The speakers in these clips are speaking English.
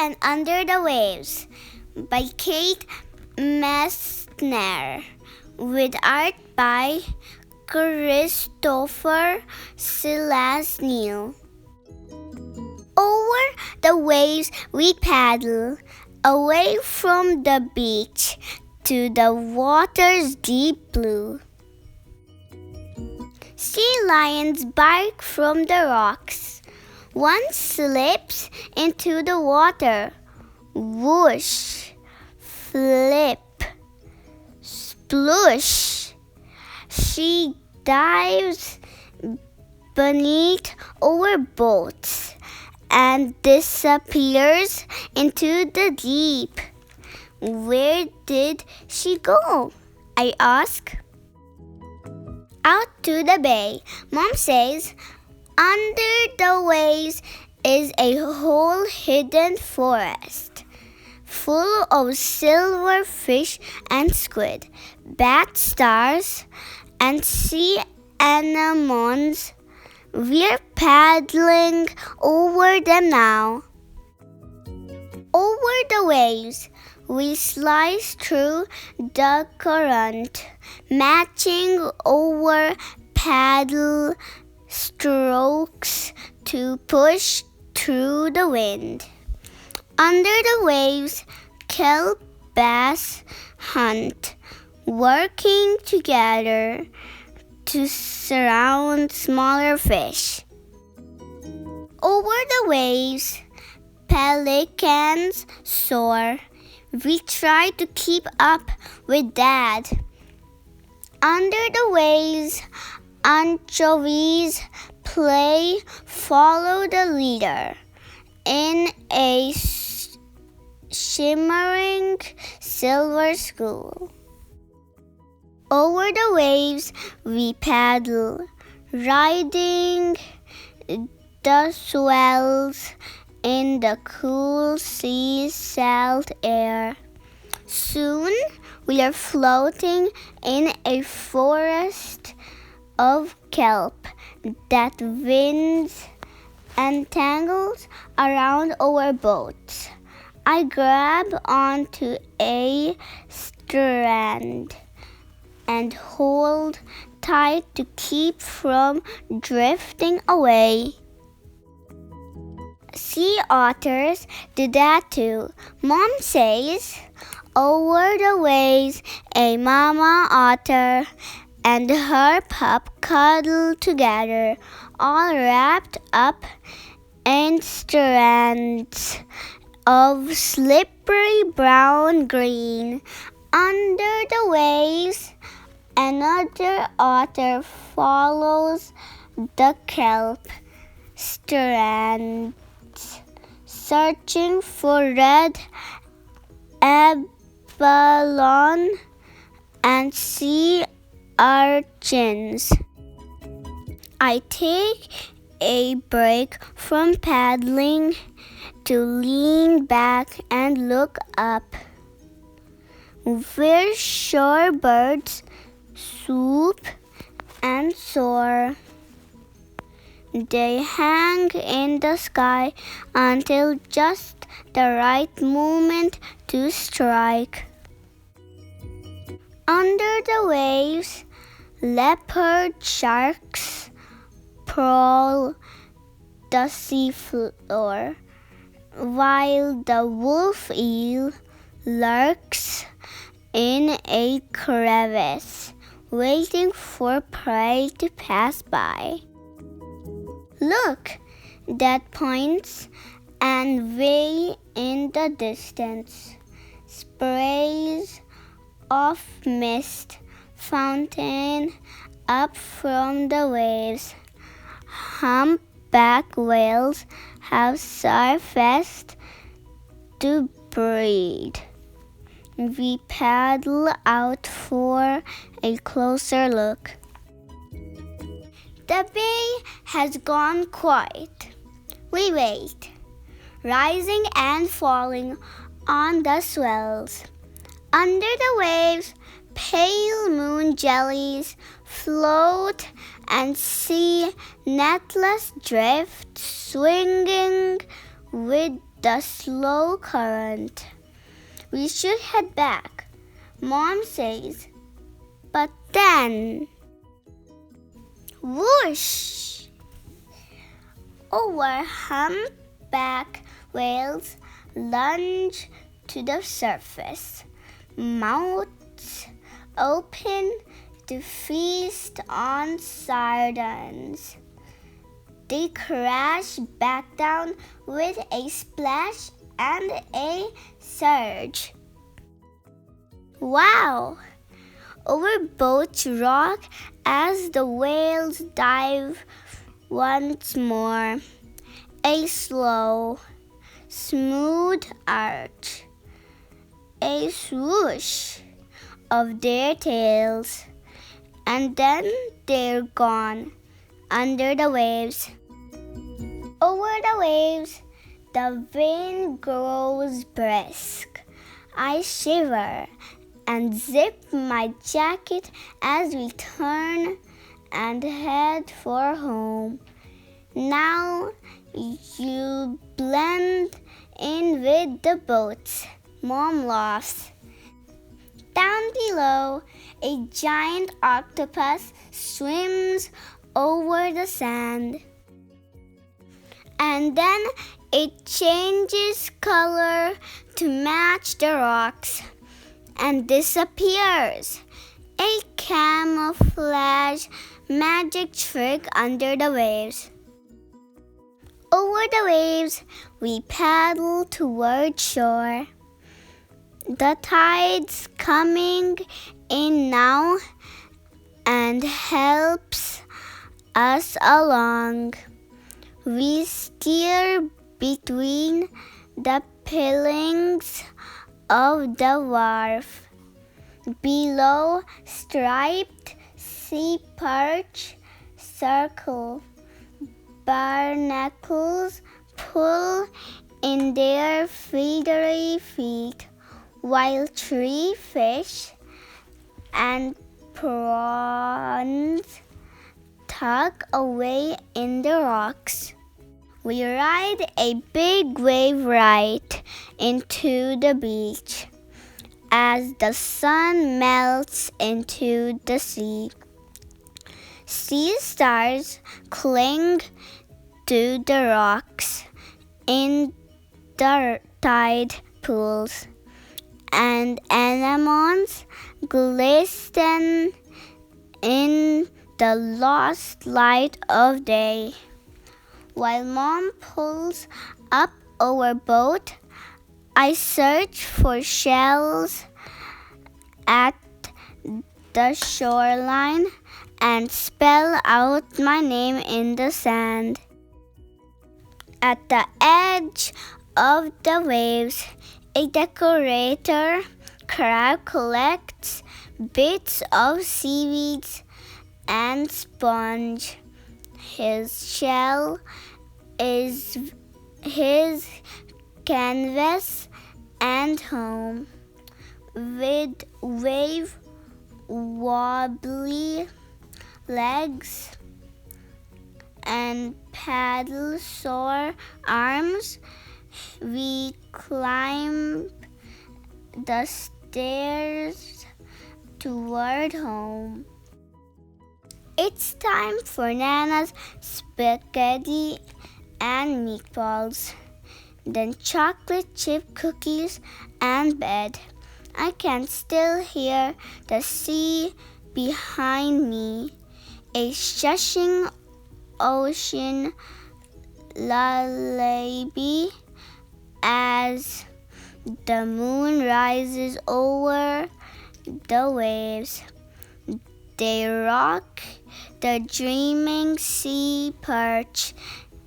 and Under the Waves by Kate Messner, with art by Christopher Silas Neal. Over the waves we paddle, away from the beach to the water's deep blue. Sea lions bark from the rocks. One slips into the water. Whoosh, flip, sploosh. She dives beneath our boats and disappears into the deep. Where did she go? I ask. Out to the bay, Mom says. Under the waves is a whole hidden forest, full of silver fish and squid, bat stars, and sea anemones. We're paddling over them now. Over the waves, we slice through the current, matching our paddle strokes to push through the wind. Under the waves, kelp bass hunt, working together to surround smaller fish. Over the waves, pelicans soar. We try to keep up with Dad. Under the waves, anchovies play follow the leader in a shimmering silver school. Over the waves we paddle, riding the swells in the cool sea salt air. Soon we are floating in a forest of kelp that winds and tangles around our boats. I grab onto a strand and hold tight to keep from drifting away. Sea otters do that too. Mom says. Over the waves, a mama otter and her pup cuddle together, all wrapped up in strands of slippery brown green. Under the waves, another otter follows the kelp strands, searching for red abalone and sea urchins. I take a break from paddling to lean back and look up. Where shorebirds swoop and soar. They hang in the sky until just the right moment to strike. Under the waves, leopard sharks prowl the seafloor, while the wolf eel lurks in a crevice, waiting for prey to pass by. Look, Dad points, and way in the distance, sprays of mist fountain up from the waves. Humpback whales have surfaced to breed. We paddle out for a closer look. The bay has gone quiet. We wait, rising and falling on the swells. Under the waves, pale moon jellies float and sea netless drift, swinging with the slow current. We should head back, Mom says. But then, whoosh! Our humpback whales lunge to the surface, mouths open to feast on sardines. They crash back down with a splash and a surge. Wow! Our boats rock as the whales dive once more. A slow, smooth arch, a swoosh of their tails, and then they're gone under the waves. Over the waves, the wind grows brisk. I shiver and zip my jacket as we turn and head for home. Now you blend in with the boats, Mom laughs. Down below, a giant octopus swims over the sand. And then it changes color to match the rocks and disappears. A camouflage magic trick under the waves. Over the waves, we paddle toward shore. The tide's coming in now and helps us along. We steer between the pilings of the wharf. Below, striped sea perch circle. Barnacles pull in their feathery feet, while tree fish and prawns tug away in the rocks. We ride a big wave right into the beach as the sun melts into the sea. Sea stars cling to the rocks in the tide pools, and anemones glisten in the lost light of day. While Mom pulls up our boat, I search for shells at the shoreline and spell out my name in the sand. At the edge of the waves, a decorator crab collects bits of seaweeds and sponge. His shell is his canvas and home. With wave wobbly legs and paddle sore arms, we climb the stairs toward home. It's time for Nana's spaghetti and meatballs, then chocolate chip cookies and bed. I can still hear the sea behind me, a shushing ocean lullaby as the moon rises over the waves. They rock the dreaming sea perch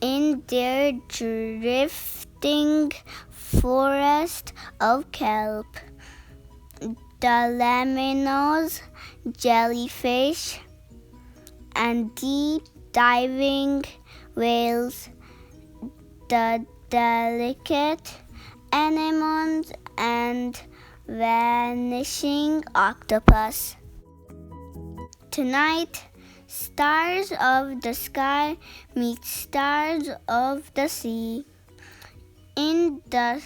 in their drifting forest of kelp. The lemnos, jellyfish, and deep diving whales, the delicate anemones, and vanishing octopus. Tonight, stars of the sky meet stars of the sea. in the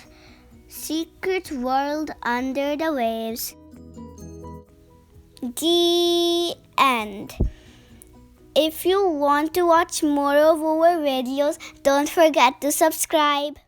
secret world under the waves. The end. If you want to watch more of our videos, don't forget to subscribe.